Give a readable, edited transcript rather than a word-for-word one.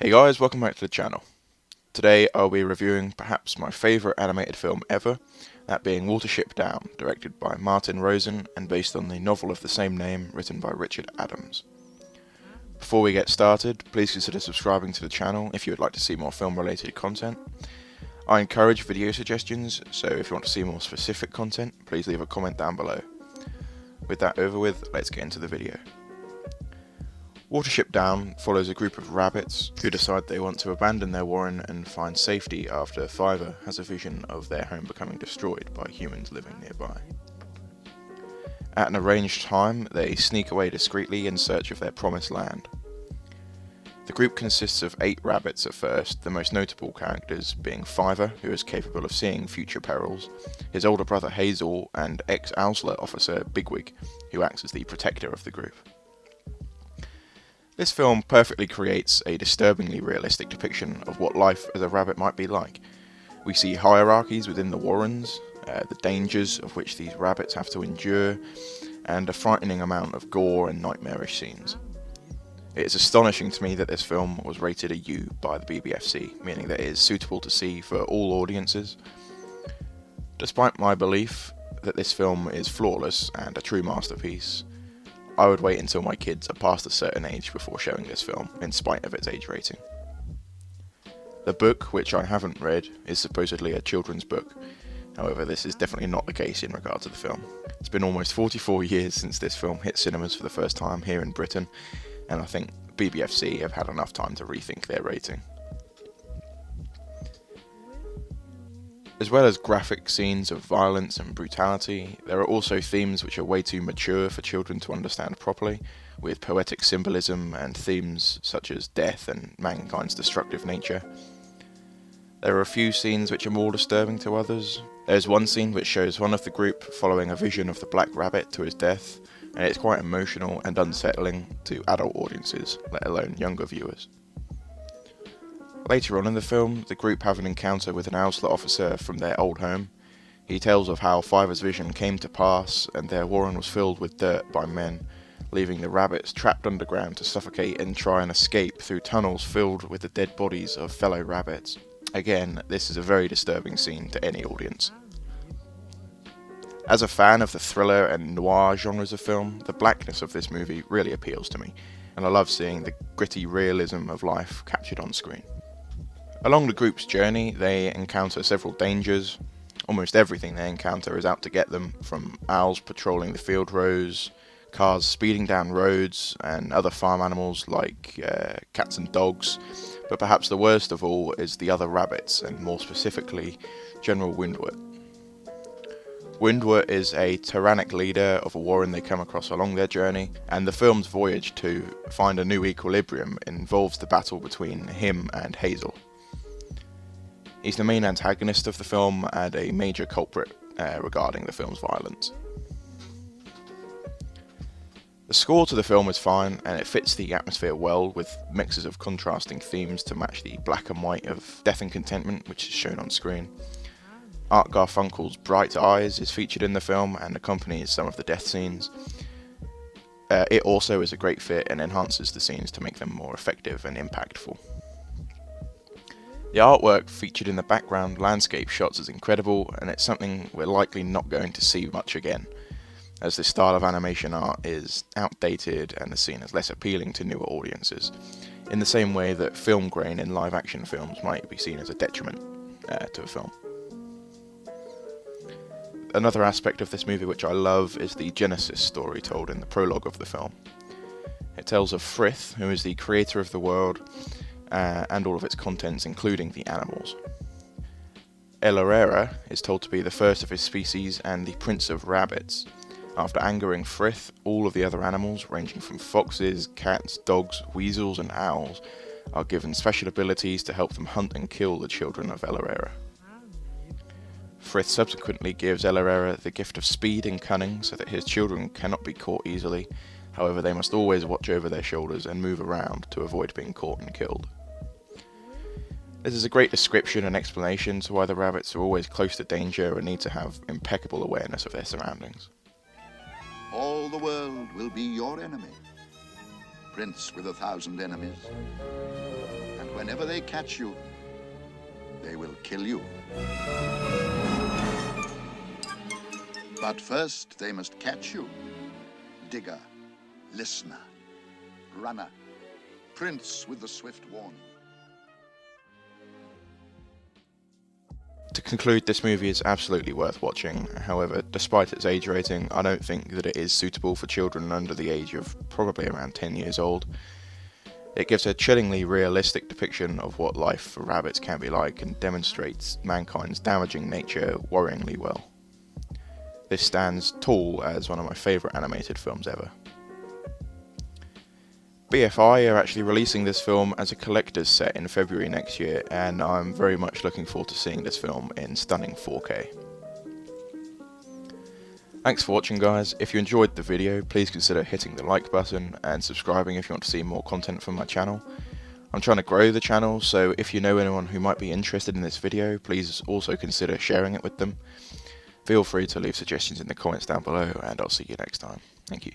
Hey guys, welcome back to the channel. Today I'll be reviewing perhaps my favourite animated film ever, that being Watership Down, directed by Martin Rosen and based on the novel of the same name written by Richard Adams. Before we get started, please consider subscribing to the channel if you would like to see more film related content. I encourage video suggestions, so if you want to see more specific content, please leave a comment down below. With that over with, let's get into the video. Watership Down follows a group of rabbits who decide they want to abandon their warren and find safety after Fiver has a vision of their home becoming destroyed by humans living nearby. At an arranged time, they sneak away discreetly in search of their promised land. The group consists of 8 rabbits at first, the most notable characters being Fiver, who is capable of seeing future perils, his older brother Hazel, and ex-Owsler officer Bigwig, who acts as the protector of the group. This film perfectly creates a disturbingly realistic depiction of what life as a rabbit might be like. We see hierarchies within the warrens, the dangers of which these rabbits have to endure, and a frightening amount of gore and nightmarish scenes. It is astonishing to me that this film was rated a U by the BBFC, meaning that it is suitable to see for all audiences. Despite my belief that this film is flawless and a true masterpiece, I would wait until my kids are past a certain age before showing this film, in spite of its age rating. The book, which I haven't read, is supposedly a children's book. However, this is definitely not the case in regard to the film. It's been almost 44 years since this film hit cinemas for the first time here in Britain, and I think BBFC have had enough time to rethink their rating. As well as graphic scenes of violence and brutality, there are also themes which are way too mature for children to understand properly, with poetic symbolism and themes such as death and mankind's destructive nature. There are a few scenes which are more disturbing to others. There's one scene which shows one of the group following a vision of the Black Rabbit to his death, and it's quite emotional and unsettling to adult audiences, let alone younger viewers. Later on in the film, the group have an encounter with an Owsler officer from their old home. He tells of how Fiver's vision came to pass and their warren was filled with dirt by men, leaving the rabbits trapped underground to suffocate and try and escape through tunnels filled with the dead bodies of fellow rabbits. Again, this is a very disturbing scene to any audience. As a fan of the thriller and noir genres of film, the blackness of this movie really appeals to me, and I love seeing the gritty realism of life captured on screen. Along the group's journey, they encounter several dangers. Almost everything they encounter is out to get them, from owls patrolling the field rows, cars speeding down roads, and other farm animals like cats and dogs. But perhaps the worst of all is the other rabbits, and more specifically, General Windward. Windward is a tyrannic leader of a warren they come across along their journey, and the film's voyage to find a new equilibrium involves the battle between him and Hazel. He's the main antagonist of the film and a major culprit regarding the film's violence. The score to the film is fine, and it fits the atmosphere well, with mixes of contrasting themes to match the black and white of Death and Contentment, which is shown on screen. Art Garfunkel's Bright Eyes is featured in the film and accompanies some of the death scenes. It also is a great fit and enhances the scenes to make them more effective and impactful. The artwork featured in the background landscape shots is incredible, and it's something we're likely not going to see much again, as this style of animation art is outdated and is seen as less appealing to newer audiences, in the same way that film grain in live action films might be seen as a detriment to a film. Another aspect of this movie which I love is the Genesis story told in the prologue of the film. It tells of Frith, who is the creator of the world, and all of its contents, including the animals. El Herrera is told to be the first of his species and the prince of rabbits. After angering Frith, all of the other animals, ranging from foxes, cats, dogs, weasels, and owls, are given special abilities to help them hunt and kill the children of El Herrera. Frith subsequently gives El Herrera the gift of speed and cunning so that his children cannot be caught easily. However, they must always watch over their shoulders and move around to avoid being caught and killed. This is a great description and explanation to why the rabbits are always close to danger and need to have impeccable awareness of their surroundings. All the world will be your enemy, prince with 1,000 enemies. And Whenever they catch you, they will kill you. But first, they must catch you. Digger, listener, runner, prince with the swift warning. To conclude, this movie is absolutely worth watching. However, despite its age rating, I don't think that it is suitable for children under the age of probably around 10 years old. It gives a chillingly realistic depiction of what life for rabbits can be like and demonstrates mankind's damaging nature worryingly well. This stands tall as one of my favourite animated films ever. BFI are actually releasing this film as a collector's set in February next year, and I'm very much looking forward to seeing this film in stunning 4K. Thanks for watching, guys. If you enjoyed the video, please consider hitting the like button and subscribing if you want to see more content from my channel. I'm trying to grow the channel, so if you know anyone who might be interested in this video, please also consider sharing it with them. Feel free to leave suggestions in the comments down below, and I'll see you next time. Thank you.